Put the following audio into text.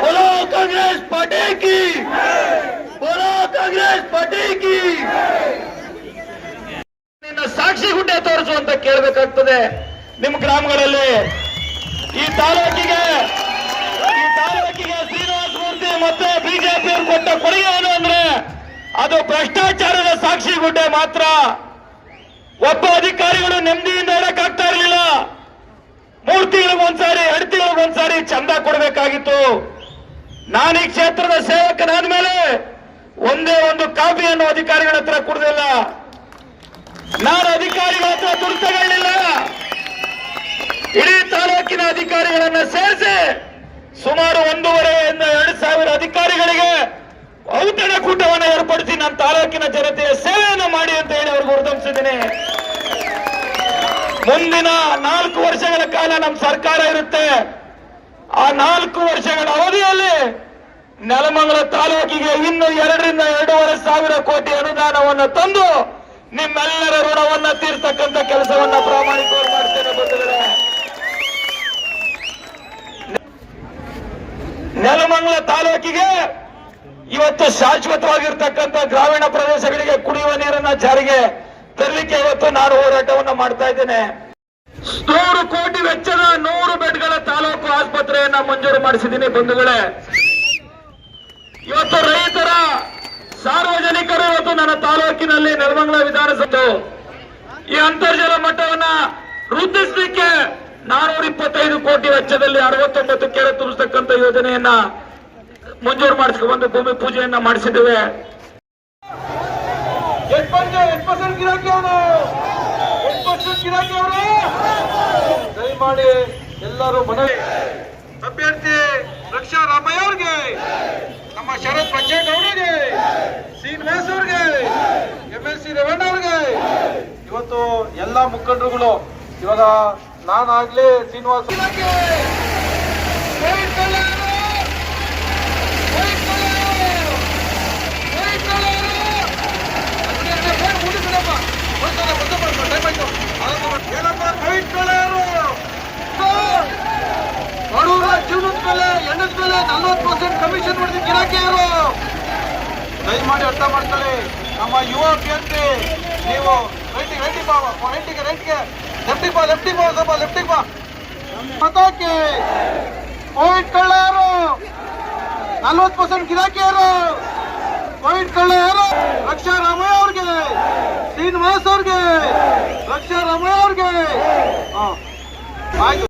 बोलो कांग्रेस पार्टी की, बोलो कांग्रेस पार्टी की. ಸಾಕ್ಷಿ ಗುಡ್ಡೆ ತೋರಿಸು ಅಂತ ಕೇಳಬೇಕಾಗ್ತದೆ. ನಿಮ್ಮ ಗ್ರಾಮಗಳಲ್ಲಿ ಈ ತಾಲೂಕಿಗೆ ಶ್ರೀನಿವಾಸ ಮೂರ್ತಿ ಮತ್ತೆ ಬಿಜೆಪಿ ಕೊಟ್ಟ ಕೊಡುಗೆ ಏನು ಅಂದ್ರೆ ಅದು ಭ್ರಷ್ಟಾಚಾರದ ಸಾಕ್ಷಿ ಗುಡ್ಡೆ ಮಾತ್ರ. ಒಬ್ಬ ಅಧಿಕಾರಿಗಳು ನೆಮ್ಮದಿಯಿಂದ ಇರಕ್ಕಾಗ್ತಾ ಇರಲಿಲ್ಲ. 3 ತಿಂಗಳಿಗೊಂದ್ಸಾರಿ 2 ತಿಂಗಳಿಗೊಂದ್ಸಾರಿ ಚಂದ ಕೊಡಬೇಕಾಗಿತ್ತು. ನಾನು ಈ ಕ್ಷೇತ್ರದ ಸೇವಕನಾದ ಮೇಲೆ ಒಂದೇ ಒಂದು ಕಾಫಿಯನ್ನು ಅಧಿಕಾರಿಗಳ ಹತ್ರ ಕುಡಿದಿಲ್ಲ. ನಾನು ಅಧಿಕಾರಿಗಳ ಹತ್ರ ದುಡ್ಡು ತಗೊಳ್ಳಿಲ್ಲ. ಇಡೀ ತಾಲೂಕಿನ ಅಧಿಕಾರಿಗಳನ್ನ ಸೇರಿಸಿ ಸುಮಾರು 1,500 ಇಂದ 2,000 ಅಧಿಕಾರಿಗಳಿಗೆ ಔತಣಕೂಟವನ್ನು ಏರ್ಪಡಿಸಿ ನನ್ನ ತಾಲೂಕಿನ ಜನತೆಯ ಸೇವೆಯನ್ನು ಮಾಡಿ ಅಂತ ಹೇಳಿ ಅವ್ರಿಗೆ ಹುರಿದುಂಬಿಸಿದ್ದೀನಿ. ಮುಂದಿನ 4 ವರ್ಷಗಳ ಕಾಲ ನಮ್ಮ ಸರ್ಕಾರ ಇರುತ್ತೆ. ಆ 4 ವರ್ಷಗಳ ಅವಧಿಯಲ್ಲಿ ನೆಲಮಂಗಲ ತಾಲೂಕಿಗೆ ಇನ್ನು 2 ರಿಂದ 2,500 ಸಾವಿರ ಕೋಟಿ ಅನುದಾನವನ್ನು ತಂದು ನಿಮ್ಮೆಲ್ಲರ ಋಣವನ್ನ ತೀರ್ತಕ್ಕಂಥ ಕೆಲಸವನ್ನ ಪ್ರಾಮಾಣಿಕವಾಗಿ ಮಾಡ್ತೇನೆ ಬಂಧುಗಳೇ. ನೆಲಮಂಗಲ ತಾಲೂಕಿಗೆ ಇವತ್ತು ಶಾಶ್ವತವಾಗಿರ್ತಕ್ಕಂಥ ಗ್ರಾಮೀಣ ಪ್ರದೇಶಗಳಿಗೆ ಕುಡಿಯುವ ನೀರನ್ನ ಜಾರಿಗೆ ತರಲಿಕ್ಕೆ ಇವತ್ತು ನಾನು ಹೋರಾಟವನ್ನು ಮಾಡ್ತಾ ಇದ್ದೇನೆ. 100 ಕೋಟಿ ವೆಚ್ಚದ 100 ಬೆಡ್ಗಳ ತಾಲೂಕು ಆಸ್ಪತ್ರೆಯನ್ನ ಮಂಜೂರು ಮಾಡಿಸಿದ್ದೀನಿ ಬಂಧುಗಳೇ. ಇವತ್ತು ರೈತರ ಸಾರ್ವಜನಿಕರು ಇವತ್ತು ನನ್ನ ತಾಲೂಕಿನಲ್ಲಿ ನೆಲಮಂಗಲ ವಿಧಾನಸಭೆ ಈ ಅಂತರ್ಜಲ ಮಟ್ಟವನ್ನ ವೃದ್ಧಿಸಲಿಕ್ಕೆ 425 ಕೋಟಿ ವೆಚ್ಚದಲ್ಲಿ 69 ಕೆರೆ ತುಂಬಿಸತಕ್ಕಂಥ ಯೋಜನೆಯನ್ನ ಮಂಜೂರು ಮಾಡಿಸಿಕೊಂಡು ಭೂಮಿ ಪೂಜೆಯನ್ನ ಮಾಡಿಸಿದ್ದೇವೆ. 8% ಗಿರಾಕಿ ಅವರು ದಯಮಾಡಿ ಎಲ್ಲರೂ ಮನವಿ. ಅಭ್ಯರ್ಥಿ ರಕ್ಷಾ ರಾಮಯ್ಯ ಅವ್ರಿಗೆ, ನಮ್ಮ ಶರತ್ ಬಚ್ಚೇಗೌಡರಿಗೆ, ಶ್ರೀನಿವಾಸ್ ಅವ್ರಿಗೆ, MLC ರೇವಣ್ಣ ಅವ್ರಿಗೆ, ಇವತ್ತು ಎಲ್ಲಾ ಮುಖಂಡರುಗಳು, ಇವಾಗ ನಾನಾಗ್ಲಿ ಶ್ರೀನಿವಾಸ್ ಬಡವರ ಜೀವನದ ಮೇಲೆ ಎಣ್ಣದ ಮೇಲೆ 40% ಕಮಿಷನ್ ಮಾಡಿದ ಗಿರಾಕಿಯರು ದಯಮಾಡಿ ಅರ್ಥ ಮಾಡ್ಕೊಳ್ಳಿ. ನಮ್ಮ ಯುವ ಅಭ್ಯರ್ಥಿ ನೀವು ರೈಟಿಗೆ ಲೆಫ್ಟಿಗೆ ಬಾ ಮತಕ್ಕೆ ಕೋವಿಡ್ ಕಳ್ಳರು 40% ಗಿರಾಕಿಯರು ಕೋವಿಡ್ ಕಳ್ಳರು ರಕ್ಷಾ ರಾಮಯ್ಯ ಅವ್ರಿಗೆ, ಶ್ರೀನಿವಾಸ್ ಅವ್ರಿಗೆ, ರಕ್ಷಾ ರಾಮಯ್ಯ ಅವ್ರಿಗೆ ಆಯ್ತು.